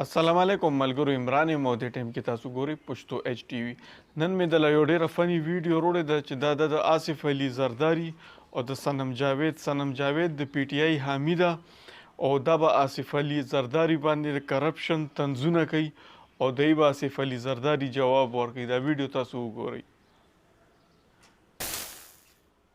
अस्सलामुअलैकुम मलगुरु इमरान मोदी टेम की तासु गोरी पुश्तो एच टी वी नन में दला यो डेरा फनी वीडियो रोड़े द च दादा द आसिफ अली जरदारी और the Sanam Javed the PTI Hamida और दबा आसिफ अली जरदारी बांधे द करप्शन तंजुना कई और दईबा आसिफ अली जरदारी जवाब और कई द वीडियो तासु गोरी।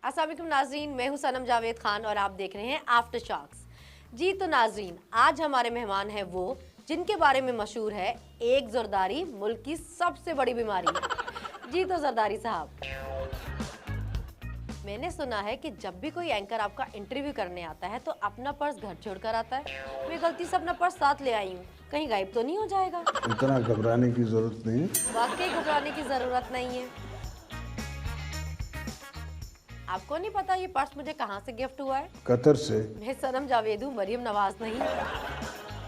अस्सलाम वालेकुम नाजरीन, मैं हूं सनम जावेद खान और आप देख रहे हैं आफ्टर शॉक्स। जी तो नाजरीन, आज हमारे मेहमान हैं वो जिनके बारे में मशहूर है एक जरदारी मुल्क की सबसे बड़ी बीमारी है। जी तो जरदारी साहब, मैंने सुना है कि जब भी कोई एंकर आपका इंटरव्यू करने आता है तो अपना पर्स घर छोड़कर आता है। मैं गलती से अपना पर्स साथ ले आई हूँ, कहीं गायब तो नहीं हो जाएगा? इतना घबराने की जरूरत नहीं है। वाकई घबराने की जरूरत नहीं है। आपको नहीं पता ये पर्स मुझे कहाँ से गिफ्ट हुआ है? कतर से। मैं सनम जावेद हूँ, मरियम नवाज नहीं।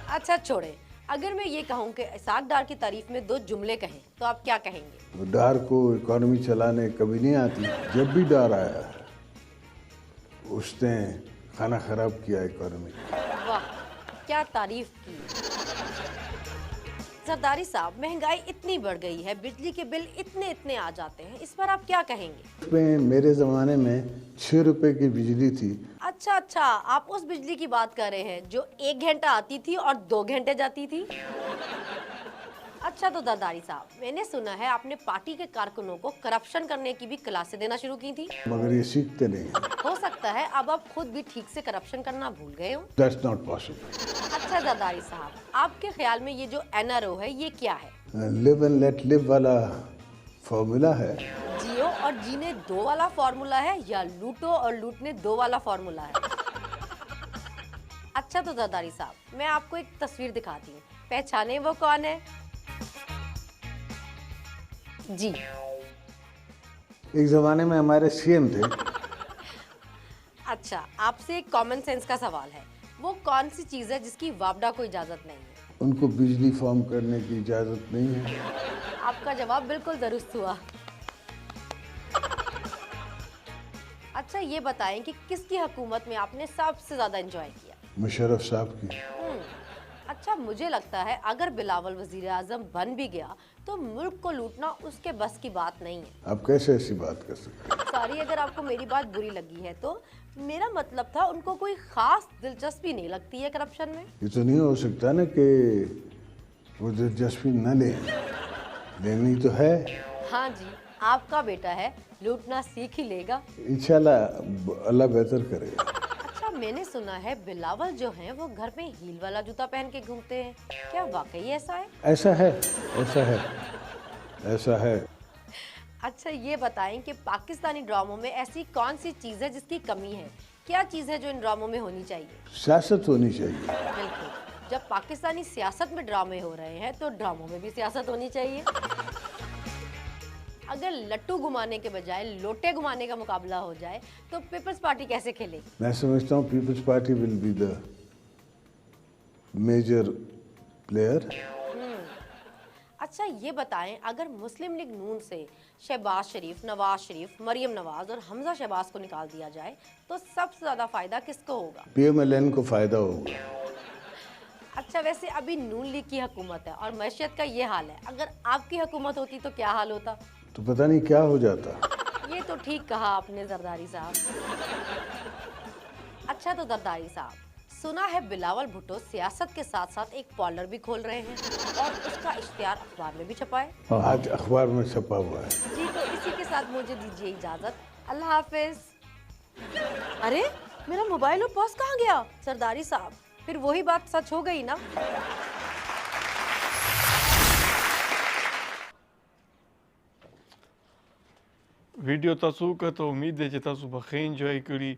अच्छा छोड़े, अगर मैं ये कहूँ कि इसाक डार की तारीफ में दो जुमले कहें तो आप क्या कहेंगे? डार को इकोनॉमी चलाने कभी नहीं आती। जब भी डार आया उसने खाना खराब किया इकोनॉमी। वाह क्या तारीफ की। जरदारी साहब, महंगाई इतनी बढ़ गई है, बिजली के बिल इतने आ जाते हैं, इस पर आप क्या कहेंगे? मेरे जमाने में 6 रुपए की बिजली थी। अच्छा, आप उस बिजली की बात कर रहे हैं जो 1 घंटा आती थी और 2 घंटे जाती थी। अच्छा तो जरदारी साहब, मैंने सुना है आपने पार्टी के कारकुनों को करप्शन करने की भी क्लासें देना शुरू की थी। मगर ये सीखते नहीं। हो सकता है अब आप खुद भी ठीक से करप्शन करना भूल गए हो। That's not possible। अच्छा जरदारी साहब, आपके ख्याल में ये जो एनआरओ है ये क्या है? लिव एंड लेट लिव वाला फॉर्मूला है। जियो और जीने 2 वाला फॉर्मूला है या लूटो और लूटने 2 वाला फॉर्मूला है? अच्छा तो जरदारी साहब, मैं आपको एक तस्वीर दिखाती हूँ, पहचाने वो कौन है? जी, एक जमाने में हमारे सीएम थे। अच्छा आपसे एक कॉमन सेंस का सवाल है, वो कौन सी चीज है जिसकी वापडा को इजाजत नहीं है? उनको बिजली फॉर्म करने की इजाजत नहीं है। आपका जवाब बिल्कुल दुरुस्त हुआ। अच्छा ये बताएं कि किसकी हुकूमत में आपने सबसे ज्यादा एंजॉय किया? मुशर्रफ साहब की। अच्छा मुझे लगता है अगर बिलावल वजीर आजम बन भी गया तो मुल्क को लूटना उसके बस की बात नहीं है। आप कैसे ऐसी बात कर सकते हैं? सॉरी अगर आपको मेरी बात बुरी लगी है तो, मेरा मतलब था उनको कोई खास दिलचस्पी नहीं लगती है करप्शन में। ये तो नहीं हो सकता ना कि वो दिलचस्पी न लेनी तो है। हाँ जी, आपका बेटा है, लूटना सीख ही लेगा। इंशाल्लाह अल्लाह बेहतर करेगा। अच्छा मैंने सुना है बिलावल जो हैं वो घर में हील वाला जूता पहन के घूमते हैं, क्या वाकई ऐसा है? ऐसा है। अच्छा ये बताएं कि पाकिस्तानी ड्रामों में ऐसी कौन सी चीज़ है जिसकी कमी है? क्या चीज़ है जो इन ड्रामों में होनी चाहिए? सियासत होनी चाहिए। बिल्कुल, जब पाकिस्तानी सियासत में ड्रामे हो रहे हैं तो ड्रामों में भी सियासत होनी चाहिए। अगर लट्टू घुमाने के बजाय लोटे घुमाने का मुकाबला हो जाए तो पीपल्स पार्टी कैसे खेलेगी? मैं समझता हूँ people's party will be the major player. अच्छा ये बताएं, अगर मुस्लिम लीग नून से शहबाज शरीफ, नवाज शरीफ, मरियम नवाज और हमजा शहबाज को निकाल दिया जाए तो सबसे ज्यादा फायदा किसको होगा? PMLN को फायदा होगा। अच्छा वैसे अभी नून लीग की हुकूमत है और मैशियत का ये हाल है, अगर आपकी हुकूमत होती तो क्या हाल होता? तो पता नहीं क्या हो जाता। ये तो ठीक कहा आपने जरदारी साहब। अच्छा तो जरदारी साहब, सुना है बिलावल भुट्टो सियासत के साथ साथ एक पार्लर भी खोल रहे हैं और उसका इश्तिहार अखबार में भी छपा है। आज अखबार में छपा हुआ है। जी तो इसी के साथ मुझे दीजिए इजाजत, अल्लाह हाफिज। अरे मेरा मोबाइल और पर्स कहाँ गया? सरदारी साहब, फिर वही बात सच हो गई ना? वीडियो तासु का तो उम्मीद है कि तासु बखे एंजॉय करी।